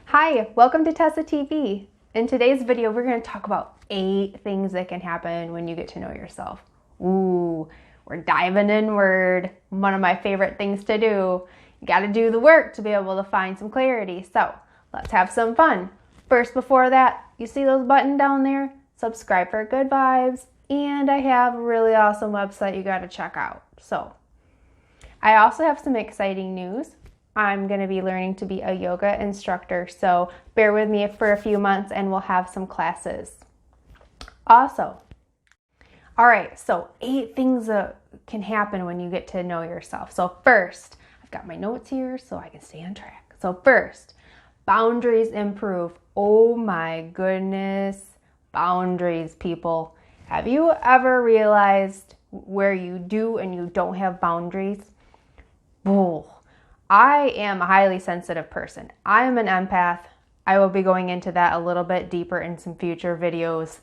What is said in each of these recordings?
Hi, welcome to Tesia TV. In today's video, we're going to talk about 8 things that can happen when you get to know yourself. Ooh, we're diving inward. One of my favorite things to do. You got to do the work to be able to find some clarity. So let's have some fun. First, before that, you see those buttons down there? Subscribe for good vibes. And I have a really awesome website you got to check out. So I also have some exciting news. I'm going to be learning to be a yoga instructor, so bear with me for a few months and we'll have some classes. Also, all right, so 8 things that can happen when you get to know yourself. So first, I've got my notes here so I can stay on track. So first, boundaries improve. Oh my goodness, boundaries, people. Have you ever realized where you do and you don't have boundaries? Bull. I am a highly sensitive person. I am an empath. I will be going into that a little bit deeper in some future videos.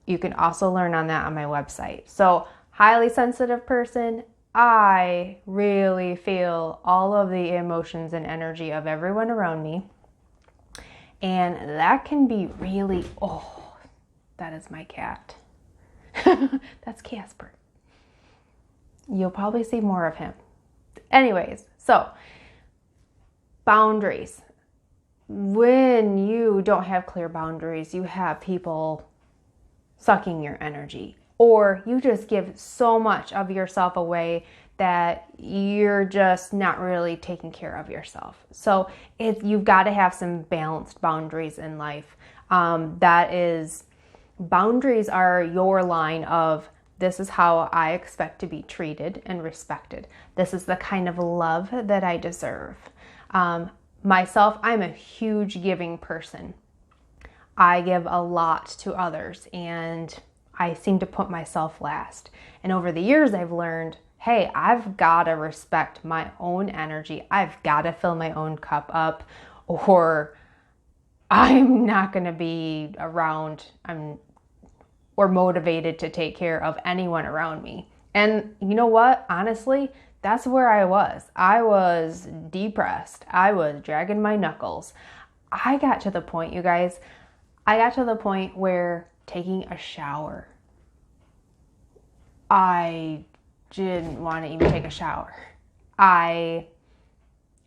You can also learn on that on my website. So, highly sensitive person, I really feel all of the emotions and energy of everyone around me. And that can be really, oh, that is my cat. That's Casper. You'll probably see more of him. Anyways, so boundaries. When you don't have clear boundaries, you have people sucking your energy, or you just give so much of yourself away that you're just not really taking care of yourself. So you've got to have some balanced boundaries in life. Boundaries are your line of, this is how I expect to be treated and respected. This is the kind of love that I deserve. Myself, I'm a huge giving person. I give a lot to others and I seem to put myself last. And over the years, I've learned, hey, I've got to respect my own energy. I've got to fill my own cup up, or I'm not going to be around or motivated to take care of anyone around me. And you know what? Honestly, that's where I was. I was depressed. I was dragging my knuckles. I got to the point, you guys, where taking a shower, I didn't want to even take a shower. I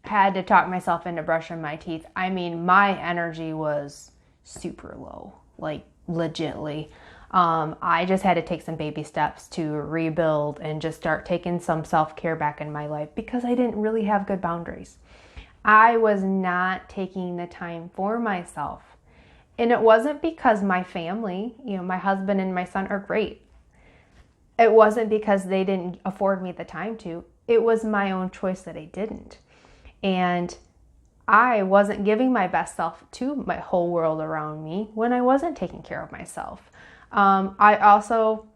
had to talk myself into brushing my teeth. I mean, my energy was super low, like legitly. I just had to take some baby steps to rebuild and just start taking some self-care back in my life because I didn't really have good boundaries. I was not taking the time for myself. And it wasn't because my family, my husband and my son are great. It wasn't because they didn't afford me the time to. It was my own choice that I didn't. And I wasn't giving my best self to my whole world around me when I wasn't taking care of myself. I also,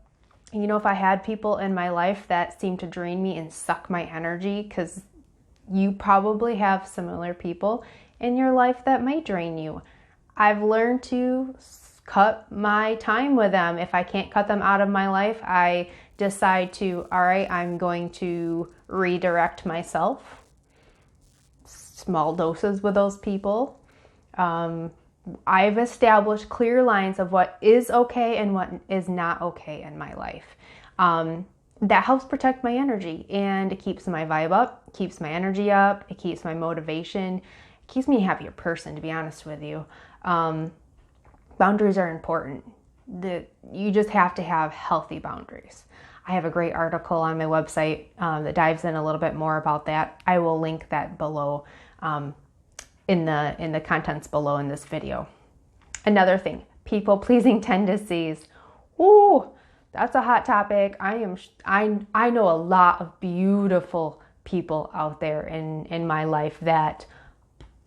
if I had people in my life that seemed to drain me and suck my energy, because you probably have similar people in your life that might drain you. I've learned to cut my time with them. If I can't cut them out of my life, I decide to, all right, I'm going to redirect myself. Small doses with those people. I've established clear lines of what is okay and what is not okay in my life. That helps protect my energy, and it keeps my vibe up, keeps my energy up, it keeps my motivation, it keeps me a happier person, to be honest with you. Boundaries are important. You just have to have healthy boundaries. I have a great article on my website that dives in a little bit more about that. I will link that below in the contents below in this video. Another thing, people-pleasing tendencies. Ooh, that's a hot topic. I know a lot of beautiful people out there in my life that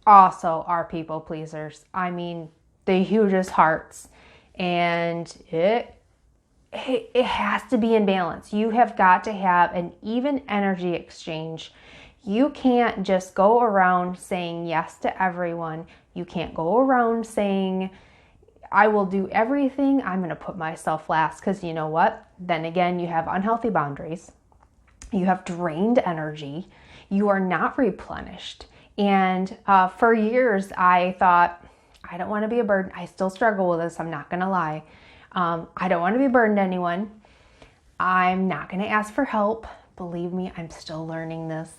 also are people pleasers. I mean, the hugest hearts, and it has to be in balance. You have got to have an even energy exchange. You can't just go around saying yes to everyone. You can't go around saying, I will do everything. I'm going to put myself last, because you know what? Then again, you have unhealthy boundaries. You have drained energy. You are not replenished. And for years, I thought, I don't want to be a burden. I still struggle with this. I'm not going to lie. I don't want to be a burden to anyone. I'm not going to ask for help. Believe me, I'm still learning this.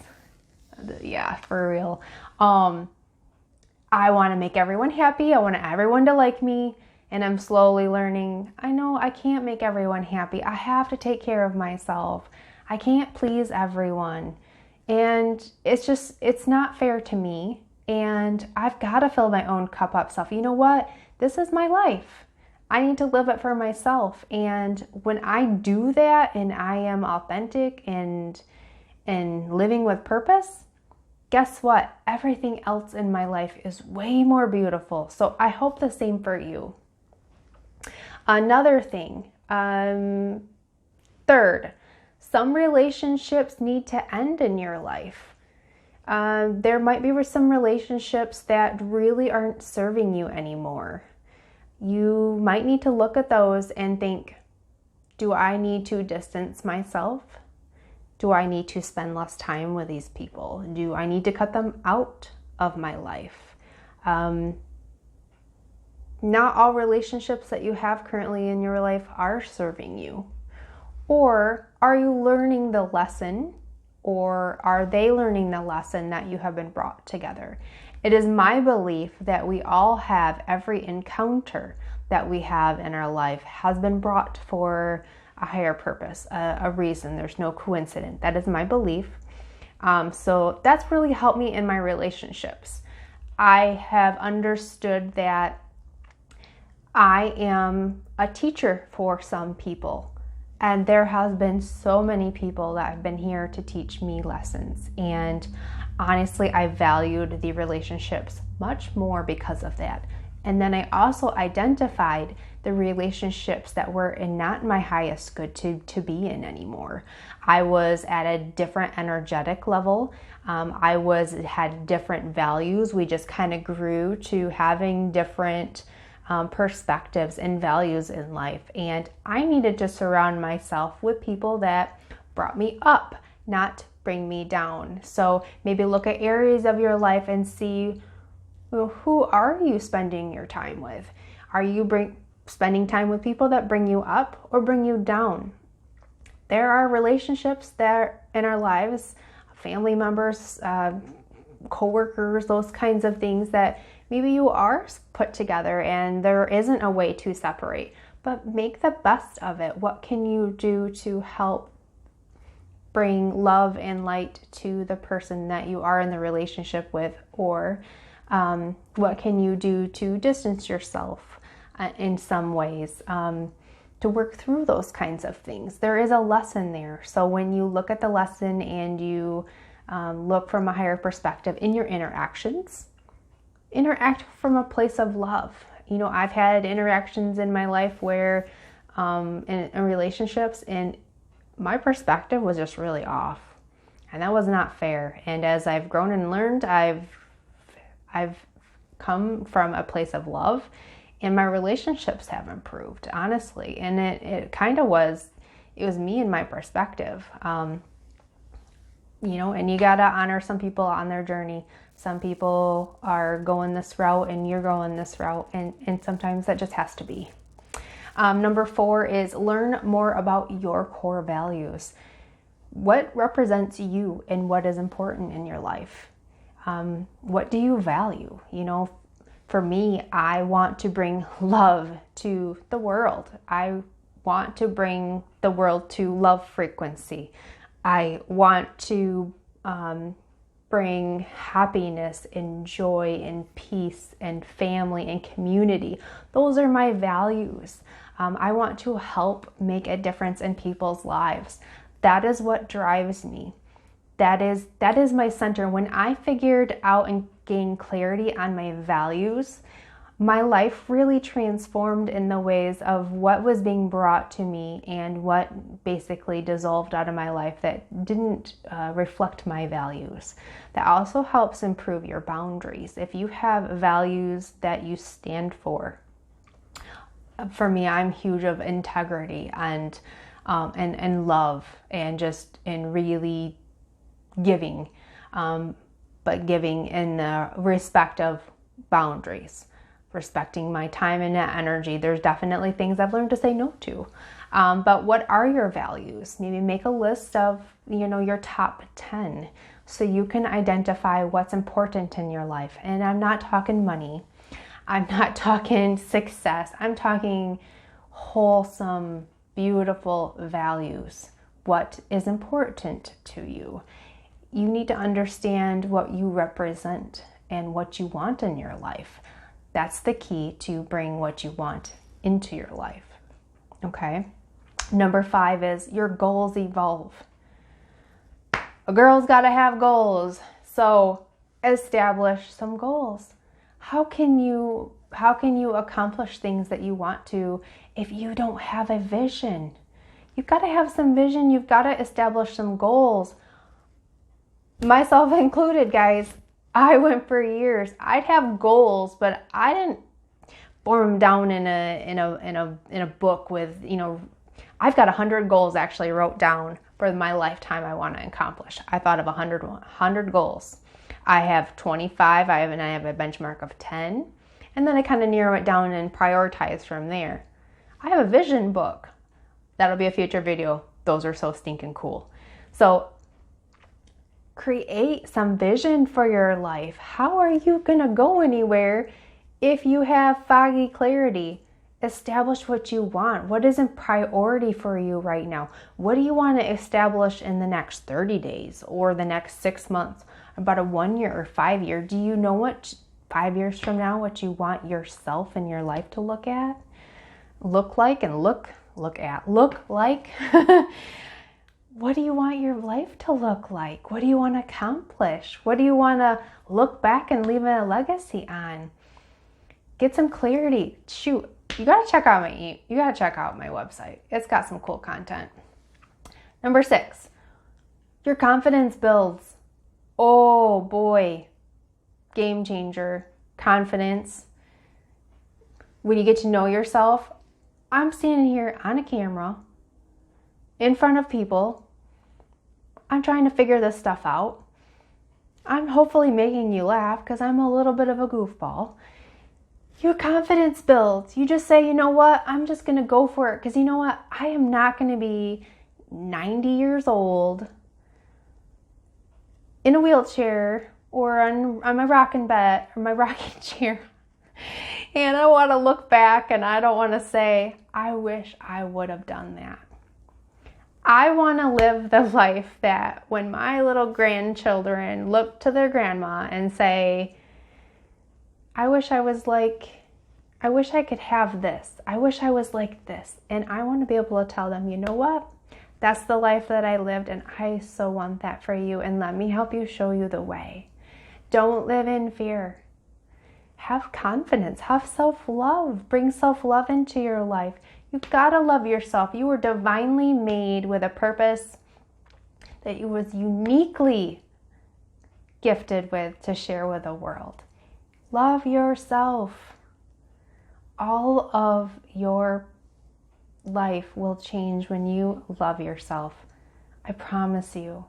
Yeah, for real. I want to make everyone happy. I want everyone to like me. And I'm slowly learning, I know I can't make everyone happy. I have to take care of myself. I can't please everyone. And it's not fair to me. And I've got to fill my own cup up self. You know what? This is my life. I need to live it for myself. And when I do that and I am authentic and living with purpose, guess what? Everything else in my life is way more beautiful. So I hope the same for you. Another thing, third, some relationships need to end in your life. There might be some relationships that really aren't serving you anymore. You might need to look at those and think, do I need to distance myself? Do I need to spend less time with these people? Do I need to cut them out of my life? Not all relationships that you have currently in your life are serving you. Or are you learning the lesson, or are they learning the lesson that you have been brought together? It is my belief that we all have, every encounter that we have in our life has been brought for a higher purpose, a reason. There's no coincidence. That is my belief. So that's really helped me in my relationships. I have understood that I am a teacher for some people. And there has been so many people that have been here to teach me lessons. And honestly, I valued the relationships much more because of that. And then I also identified the relationships that were not my highest good to be in anymore. I was at a different energetic level. I had different values. We just kind of grew to having different perspectives and values in life. And I needed to surround myself with people that brought me up, not bring me down. So maybe look at areas of your life and see, well, who are you spending your time with? Are you spending time with people that bring you up or bring you down? There are relationships that in our lives, family members, coworkers, those kinds of things that maybe you are put together and there isn't a way to separate, but make the best of it. What can you do to help bring love and light to the person that you are in the relationship with? Or what can you do to distance yourself in some ways, to work through those kinds of things? There is a lesson there. So when you look at the lesson and you look from a higher perspective in your interactions, interact from a place of love. You know, I've had interactions in my life where in relationships, and my perspective was just really off, and that was not fair. And as I've grown and learned, I've come from a place of love, and my relationships have improved, honestly. And it was me and my perspective. You know, and you gotta honor some people on their journey. Some people are going this route and you're going this route, and sometimes that just has to be. Number 4 is learn more about your core values. What represents you and what is important in your life? What do you value? You know, for me, I want to bring love to the world. I want to bring the world to love frequency. I want to bring happiness and joy and peace and family and community. Those are my values. I want to help make a difference in people's lives. That is what drives me. That is my center. When I figured out and gained clarity on my values, my life really transformed in the ways of what was being brought to me and what basically dissolved out of my life that didn't reflect my values. That also helps improve your boundaries. If you have values that you stand for, for me, I'm huge of integrity and love, and just in really giving, but giving in the respect of boundaries, respecting my time and energy. There's definitely things I've learned to say no to. But what are your values? Maybe make a list of, your top 10, so you can identify what's important in your life. And I'm not talking money. I'm not talking success. I'm talking wholesome, beautiful values. What is important to you? You need to understand what you represent and what you want in your life. That's the key to bring what you want into your life. Okay? Number 5 is your goals evolve. A girl's got to have goals. So establish some goals. How can you accomplish things that you want to if you don't have a vision? You've got to have some vision. You've got to establish some goals. Myself included, guys. I went for years. I'd have goals, but I didn't form them down in a book with, I've got 100 goals actually wrote down for my lifetime I want to accomplish. I thought of 100 goals. I have 25, I have a benchmark of 10, and then I kind of narrow it down and prioritize from there. I have a vision book. That'll be a future video. Those are so stinking cool. So create some vision for your life. How are you going to go anywhere if you have foggy clarity? Establish what you want. What is in priority for you right now? What do you want to establish in the next 30 days or the next 6 months? About a 1 year or 5 year? Do you know what 5 years from now, what you want yourself and your life to look like? What do you want your life to look like? What do you want to accomplish? What do you want to look back and leave a legacy on? Get some clarity. Shoot, you got to check out my website. It's got some cool content. Number 6, your confidence builds. Oh boy, game changer, confidence. When you get to know yourself, I'm standing here on a camera in front of people. I'm trying to figure this stuff out. I'm hopefully making you laugh because I'm a little bit of a goofball. Your confidence builds. You just say, you know what? I'm just going to go for it because you know what? I am not going to be 90 years old in a wheelchair or on my rocking bed or my rocking chair. And I want to look back and I don't want to say, I wish I would have done that. I want to live the life that when my little grandchildren look to their grandma and say, I wish I could have this. I wish I was like this. And I want to be able to tell them, you know what? That's the life that I lived and I so want that for you. And let me help you show you the way. Don't live in fear. Have confidence. Have self-love. Bring self-love into your life. You've got to love yourself. You were divinely made with a purpose that you was uniquely gifted with to share with the world. Love yourself. All of your life will change when you love yourself. I promise you.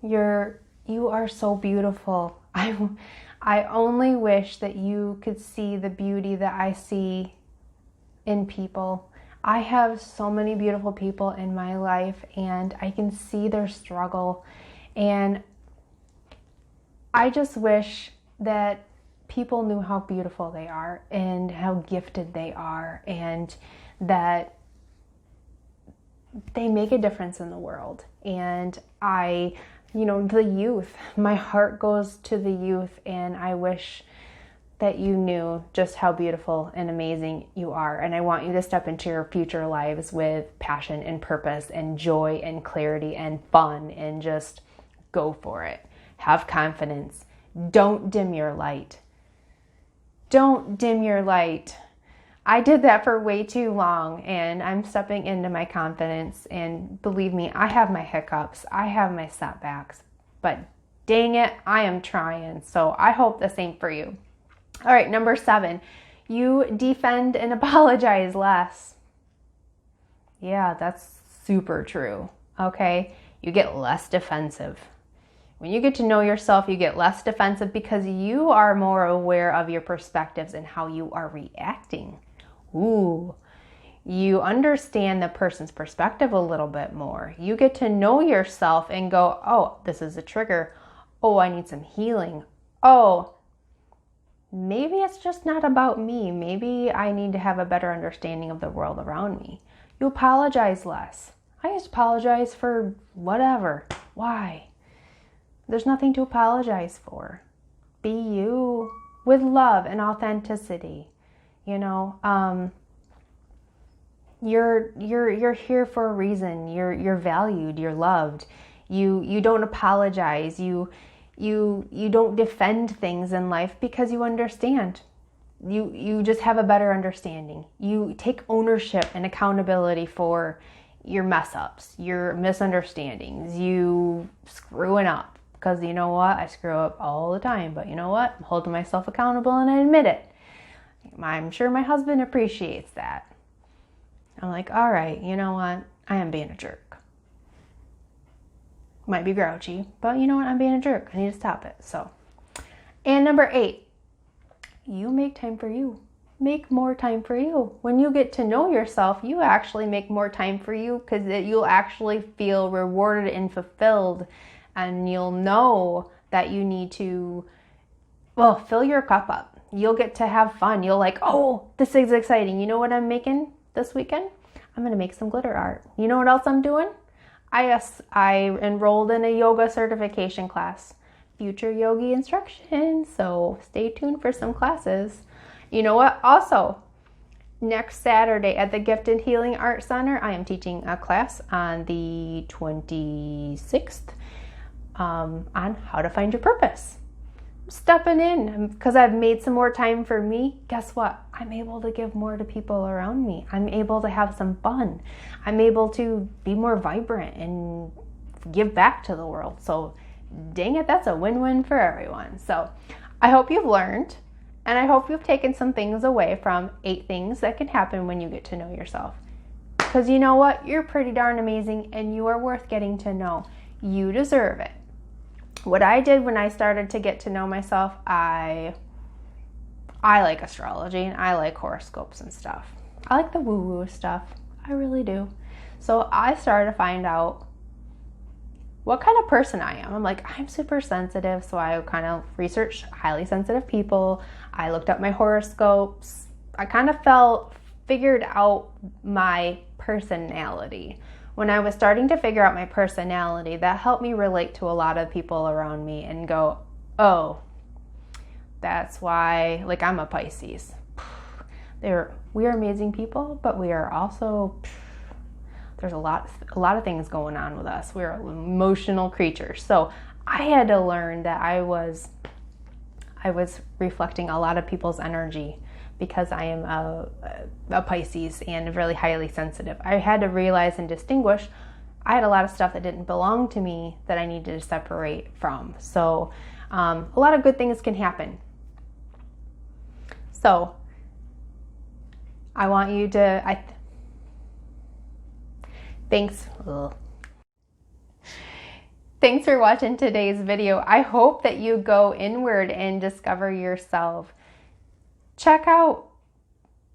You are so beautiful. I only wish that you could see the beauty that I see in people. I have so many beautiful people in my life and I can see their struggle, and I just wish that people knew how beautiful they are and how gifted they are and that they make a difference in the world. And the youth, my heart goes to the youth, and I wish that you knew just how beautiful and amazing you are. And I want you to step into your future lives with passion and purpose and joy and clarity and fun, and just go for it. Have confidence. Don't dim your light. Don't dim your light. I did that for way too long, and I'm stepping into my confidence. And believe me, I have my hiccups. I have my setbacks. But dang it, I am trying. So I hope the same for you. All right, number 7, You defend and apologize less. Yeah, that's super true. Okay? You get less defensive. When you get to know yourself, you get less defensive because you are more aware of your perspectives and how you are reacting. Ooh. You understand the person's perspective a little bit more. You get to know yourself and go, oh, this is a trigger. Oh, I need some healing. Oh, maybe it's just not about me. Maybe I need to have a better understanding of the world around me. You apologize less. I just apologize for whatever. Why? There's nothing to apologize for. Be you with love and authenticity. You know, you're here for a reason. You're valued. You're loved. You don't apologize. You don't defend things in life because you understand. You just have a better understanding. You take ownership and accountability for your mess ups, your misunderstandings, you screwing up. Because you know what? I screw up all the time. But you know what? I'm holding myself accountable and I admit it. I'm sure my husband appreciates that. I'm like, all right, you know what? I am being a jerk. Might be grouchy, but you know what? I'm being a jerk. I need to stop it. So, and number 8, you make time for you. Make more time for you. When you get to know yourself, you actually make more time for you because you'll actually feel rewarded and fulfilled. And you'll know that you need to, well, fill your cup up. You'll get to have fun. You'll like, oh, this is exciting. You know what I'm making this weekend? I'm going to make some glitter art. You know what else I'm doing? I enrolled in a yoga certification class, future yogi instruction. So stay tuned for some classes. You know what? Also, next Saturday at the Gifted Healing Art Center, I am teaching a class on the 26th. On how to find your purpose. I'm stepping in because I've made some more time for me. Guess what? I'm able to give more to people around me. I'm able to have some fun. I'm able to be more vibrant and give back to the world. So dang it, that's a win-win for everyone. So I hope you've learned and I hope you've taken some things away from 8 things that can happen when you get to know yourself. Because you know what? You're pretty darn amazing and you are worth getting to know. You deserve it. What I did when I started to get to know myself, I like astrology and I like horoscopes and stuff. I like the woo-woo stuff. I really do. So I started to find out what kind of person I am. I'm like, I'm super sensitive, so I kind of researched highly sensitive people. I looked up my horoscopes. I kind of figured out my personality. When I was starting to figure out my personality, that helped me relate to a lot of people around me and go, oh, that's why, like, I'm a Pisces. We are amazing people, but we are also, there's a lot of things going on with us. We're emotional creatures. So I had to learn that I was reflecting a lot of people's energy because I am a Pisces and really highly sensitive. I had to realize and distinguish I had a lot of stuff that didn't belong to me that I needed to separate from. So a lot of good things can happen. So I want you to, thanks for watching today's video. I hope that you go inward and discover yourself. Check out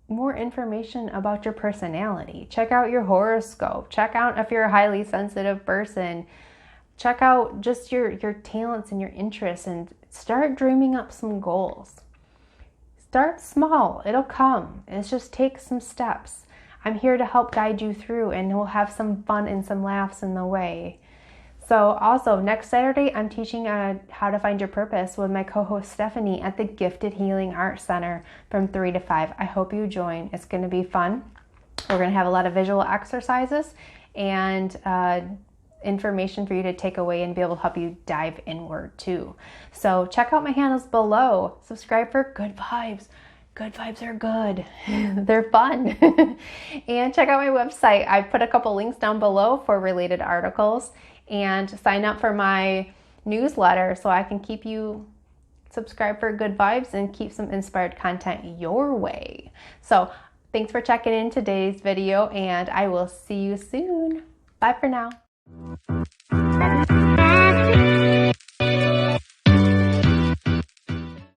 more information about your personality. Check out your horoscope. Check out if you're a highly sensitive person. Check out just your talents and your interests and start dreaming up some goals. Start small. It'll come. It's just take some steps. I'm here to help guide you through and we'll have some fun and some laughs in the way. So also next Saturday, I'm teaching how to find your purpose with my co-host Stephanie at the Gifted Healing Art Center from 3 to 5. I hope you join. It's going to be fun. We're going to have a lot of visual exercises and information for you to take away and be able to help you dive inward too. So check out my handles below. Subscribe for good vibes. Good vibes are good. They're fun. And check out my website. I put a couple links down below for related articles. And sign up for my newsletter so I can keep you subscribe for good vibes and keep some inspired content your way. So thanks for checking in today's video, and I will see you soon. Bye for now.